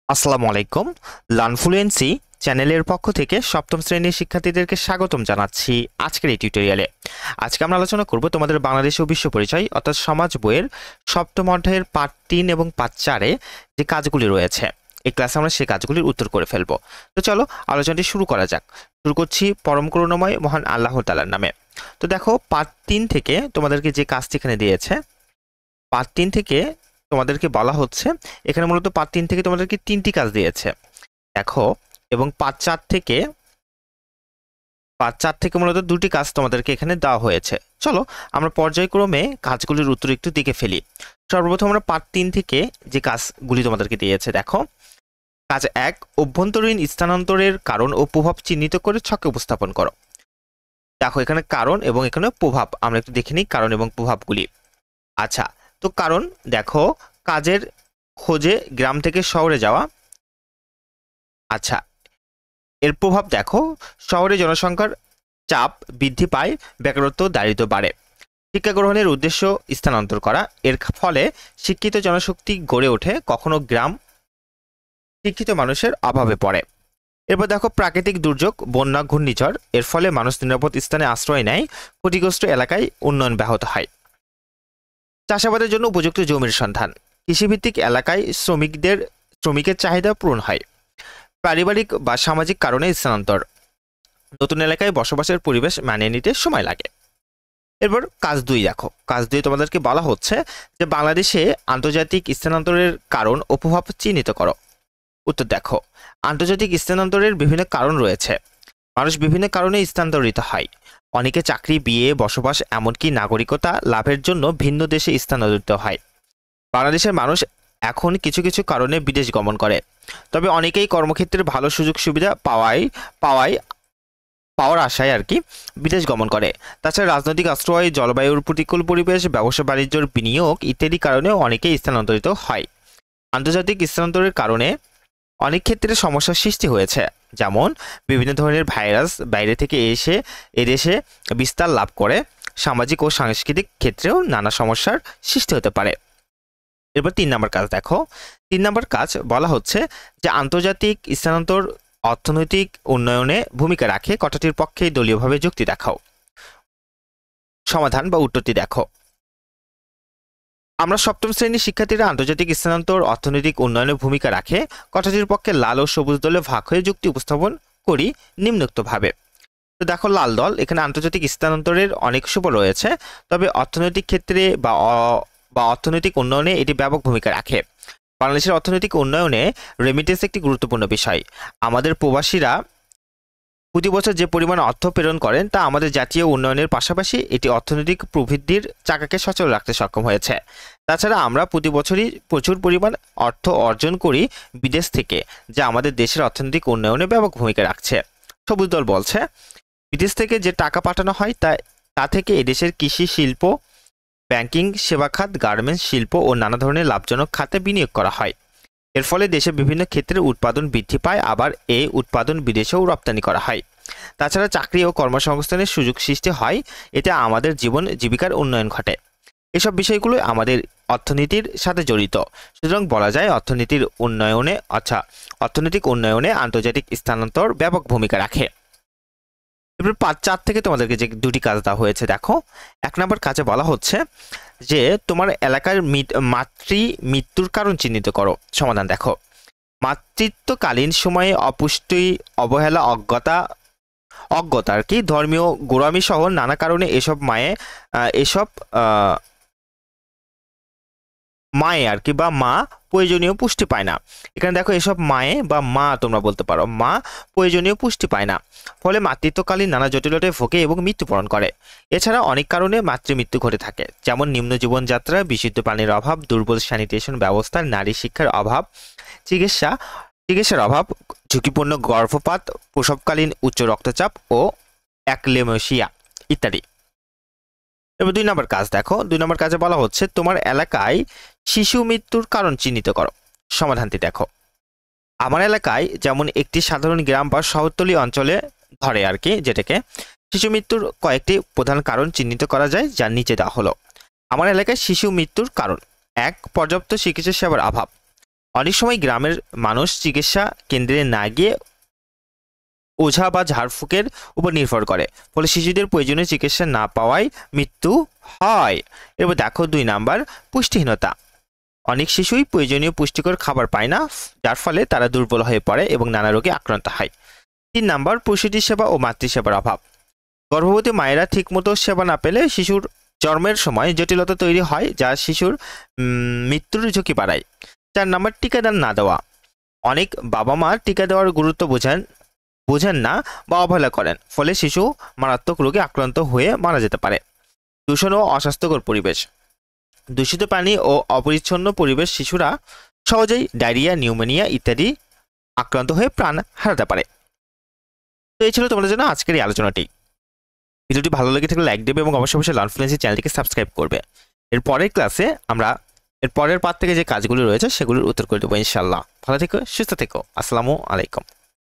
আসসালামু আলাইকুম। লার্নফ্লুয়েন্সি চ্যানেলের পক্ষ থেকে সপ্তম শ্রেণীর শিক্ষার্থীদেরকে স্বাগতম জানাচ্ছি আজকের এই টিউটোরিয়ালে। আজকে আমরা আলোচনা করব তোমাদের বাংলাদেশ ও বিশ্ব পরিচয় অর্থাৎ সমাজ বইয়ের সপ্তম অধ্যায়ের পাঠ 3 এবং পাঠ 4-এ যে কাজগুলি রয়েছে, এই ক্লাসে আমরা সেই কাজগুলির উত্তর করে ফেলব। তো চলো আলোচনাটি শুরু করা যাক। শুরু করছি পরম করুণাময় মহান আল্লাহ তাআলার নামে। তো দেখো, পাঠ 3 থেকে তোমাদেরকে যে কাজটি এখানে দিয়েছে, পার্ট 3 থেকে তোমাদেরকে বলা হচ্ছে, এখানে মূলত পার্ট 3 থেকে তোমাদেরকে 3টি কাজ দিয়েছে দেখো, এবং পার্ট 4 থেকে মূলত 2টি কাজ তোমাদেরকে এখানে দেওয়া হয়েছে। চলো আমরা পর্যায়ক্রমে কাজগুলির উত্তর একটু দেখে ফেলি। সর্বপ্রথম আমরা পার্ট 3 থেকে যে কাজগুলি তোমাদেরকে দিয়েছে দেখো, কাজ 1, অভ্যন্তরীণ স্থানান্তরের কারণ ও প্রভাব চিহ্নিত করে ছকে উপস্থাপন করো। দেখো এখানে কারণ এবং এখানে প্রভাব, আমরা একটু দেখে নিই কারণ এবং প্রভাবগুলি। আচ্ছা, তো কারণ দেখো, কাজের খোঁজে গ্রাম থেকে শহরে যাওয়া। আচ্ছা, এর প্রভাব দেখো, শহরে জনসংখ্যার চাপ বৃদ্ধি পায়, বেকারত্ব দারিদ্র্য বাড়ে। শিক্ষা গ্রহণের উদ্দেশ্য স্থানান্তর করা, এর ফলে শিক্ষিত জনশক্তি গড়ে ওঠে, কখনো গ্রাম শিক্ষিত মানুষের অভাবে পড়ে। এরপর দেখো, প্রাকৃতিক দুর্যোগ, বন্যা, ঘূর্ণিঝড়, এর ফলে মানুষ নিরাপদ স্থানে আশ্রয় নেয়, ক্ষতিগ্রস্ত এলাকায় উন্নয়ন ব্যাহত হয়। চাষাবাদের জন্য উপযুক্ত জমির সন্ধান, কৃষিভিত্তিক এলাকায় শ্রমিকের চাহিদা পূরণ হয়। পারিবারিক বা সামাজিক কারণে স্থানান্তর, নতুন এলাকায় বসবাসের পরিবেশ মানিয়ে নিতে সময় লাগে। এরপর কাজ 2 দেখো, কাজ 2 তোমাদেরকে বলা হচ্ছে যে বাংলাদেশে আন্তর্জাতিক স্থানান্তরের কারণ ও প্রভাব চিহ্নিত করো। উত্তর দেখো, আন্তর্জাতিক স্থানান্তরের বিভিন্ন কারণ রয়েছে। মানুষ বিভিন্ন কারণে স্থানান্তরিত হয়। অনেকে চাকরি, বিয়ে, বসবাস, এমনকি নাগরিকতা লাভের জন্য ভিন্ন দেশে স্থানান্তরিত হয়। বাংলাদেশের মানুষ এখন কিছু কিছু কারণে বিদেশ গমন করে, তবে অনেকেই কর্মক্ষেত্রে ভালো সুযোগ সুবিধা পাওয়ার আশায় বিদেশ গমন করে। তাছাড়া রাজনৈতিক আশ্রয়, জলবায়ুর প্রতিকূল পরিবেশ, ব্যবসা বাণিজ্যের বিনিয়োগ ইত্যাদি কারণেও অনেকেই স্থানান্তরিত হয়। আন্তর্জাতিক স্থানান্তরের কারণে অনেক ক্ষেত্রে সমস্যার সৃষ্টি হয়েছে, যেমন বিভিন্ন ধরনের ভাইরাস বাইরে থেকে এসে এদেশে বিস্তার লাভ করে। সামাজিক ও সাংস্কৃতিক ক্ষেত্রেও নানা সমস্যার সৃষ্টি হতে পারে। এরপর 3 নম্বর কাজ দেখো, 3 নম্বর কাজ বলা হচ্ছে যে আন্তর্জাতিক স্থানান্তর অর্থনৈতিক উন্নয়নে ভূমিকা রাখে, কথাটির পক্ষে দলীয়ভাবে যুক্তি দেখাও। সমাধান বা উত্তরটি দেখো, আমরা সপ্তম শ্রেণীর শিক্ষার্থীরা আন্তর্জাতিক স্থানান্তর অর্থনৈতিক উন্নয়নে ভূমিকা রাখে, কথাটির পক্ষে লাল ও সবুজ দলে ভাগ হয়ে যুক্তি উপস্থাপন করি নিম্নোক্তভাবে। তো দেখো, লাল দল এখানে আন্তর্জাতিক স্থানান্তরের অনেক সুফল রয়েছে, তবে অর্থনৈতিক ক্ষেত্রে বা অর্থনৈতিক উন্নয়নে এটি ব্যাপক ভূমিকা রাখে। বাংলাদেশের অর্থনৈতিক উন্নয়নে রেমিটেন্স একটি গুরুত্বপূর্ণ বিষয়। আমাদের প্রবাসীরা প্রতি বছর যে পরিমাণ অর্থ প্রেরণ করেন তা আমাদের জাতীয় উন্নয়নের পাশাপাশি এটি অর্থনৈতিক প্রবৃদ্ধির চাকাকে সচল রাখতে সক্ষম হয়েছে। তাছাড়া আমরা প্রতি বছরই প্রচুর পরিমাণ অর্থ অর্জন করি বিদেশ থেকে, যা আমাদের দেশের অর্থনৈতিক উন্নয়নে ব্যাপক ভূমিকা রাখছে। সবুজ দল বলছে, বিদেশ থেকে যে টাকা পাঠানো হয় তা থেকে এদেশের কৃষি শিল্প, ব্যাংকিং সেবা খাত, গার্মেন্টস শিল্প ও নানা ধরনের লাভজনক খাতে বিনিয়োগ করা হয়। এর ফলে দেশের বিভিন্ন ক্ষেত্রে উৎপাদন বৃদ্ধি পায়, আবার এই উৎপাদন বিদেশেও রপ্তানি করা হয়। তাছাড়া চাকরি ও কর্মসংস্থানের সুযোগ সৃষ্টি হয়, এতে আমাদের জীবন জীবিকার উন্নয়ন ঘটে। এসব বিষয়গুলো আমাদের অর্থনীতির সাথে জড়িত। সুতরাং বলা যায় অর্থনৈতিক উন্নয়নে আন্তর্জাতিক স্থানান্তর ব্যাপক ভূমিকা রাখে। এরপর পার্ট 4 থেকে তোমাদেরকে যে 2টি কাজ দেওয়া হয়েছে দেখো, 1 নম্বর কাজে বলা হচ্ছে যে তোমার এলাকার মাতৃ মৃত্যুর কারণ চিহ্নিত করো। সমাধান দেখো, মাতৃত্বকালীন সময়ে অপুষ্টি, অবহেলা, অজ্ঞতা ধর্মীয় গোঁড়ামি সহ নানা কারণে এসব মায়ে বা মা প্রয়োজনীয় পুষ্টি পায় না। এখানে দেখো, এসব মায়ে বা মা তোমরা বলতে পারো, মা প্রয়োজনীয় পুষ্টি পায় না, ফলে মাতৃত্বকালীন নানা জটিলতায় ভোগে এবং মৃত্যুবরণ করে। এছাড়া অনেক কারণে মাতৃমৃত্যু ঘটে থাকে, যেমন নিম্ন জীবনযাত্রা, বিশুদ্ধ পানির অভাব, দুর্বল স্যানিটেশন ব্যবস্থা, নারী শিক্ষার অভাব, চিকিৎসার অভাব, ঝুঁকিপূর্ণ গর্ভপাত, প্রসবকালীন উচ্চ রক্তচাপ ও অ্যাক্লেমেশিয়া ইত্যাদি। এবার 2 নম্বর কাজ দেখো, 2 নম্বর কাজে বলা হচ্ছে তোমার এলাকায় শিশু মৃত্যুর কারণ চিহ্নিত করো। সমাধানটি দেখো, আমার এলাকায় যেমন একটি সাধারণ গ্রাম বা শহরতলি অঞ্চলে ধরে যেটাকে শিশু মৃত্যুর কয়েকটি প্রধান কারণ চিহ্নিত করা যায়, যার নিচে দেওয়া হলো। আমার এলাকায় শিশু মৃত্যুর কারণ: 1, পর্যাপ্ত চিকিৎসা সেবার অভাব। অনেক সময় গ্রামের মানুষ চিকিৎসা কেন্দ্রে না গিয়ে ওঝা বা ঝাড়ফুঁকের উপর নির্ভর করে, ফলে শিশুদের প্রয়োজনীয় চিকিৎসা না পাওয়ায় মৃত্যু হয়। এবার দেখো 2 নাম্বার, পুষ্টিহীনতা। অনেক শিশুই প্রয়োজনীয় পুষ্টিকর খাবার পায় না, যার ফলে তারা দুর্বল হয়ে পড়ে এবং নানা রোগে আক্রান্ত হয়। 3 নাম্বার, প্রসূতি সেবা ও মাতৃসেবার অভাব। গর্ভবতী মায়েরা ঠিকমতো সেবা না পেলে শিশুর জন্মের সময় জটিলতা তৈরি হয়, যা শিশুর মৃত্যুর ঝুঁকি বাড়ায়। 4 নাম্বার, টিকাদান না দেওয়া। অনেক বাবা মা টিকা দেওয়ার গুরুত্ব বোঝেন না বা অবহেলা করেন, ফলে শিশু মারাত্মক রোগে আক্রান্ত হয়ে মারা যেতে পারে। দূষণ ও অস্বাস্থ্যকর পরিবেশ। দূষিত পানি ও অপরিচ্ছন্ন পরিবেশ শিশুরা সহজেই ডায়রিয়া, নিউমোনিয়া ইত্যাদি আক্রান্ত হয়ে প্রাণ হারাতে পারে। তো এই ছিল তোমাদের জন্য আজকের এই আলোচনাটি। ভিডিওটি ভালো লেগে থাকলে লাইক দেবে এবং অবশ্যই লার্ন ফ্লুয়েন্সি চ্যানেলটিকে সাবস্ক্রাইব করবে। এর পরের ক্লাসে আমরা এর পরের পার্ট থেকে যে কাজগুলি রয়েছে সেগুলোর উত্তর করে দেবো ইনশাল্লাহ। ভালো থেকো, সুস্থ থেকো। আসসালামু আলাইকুম।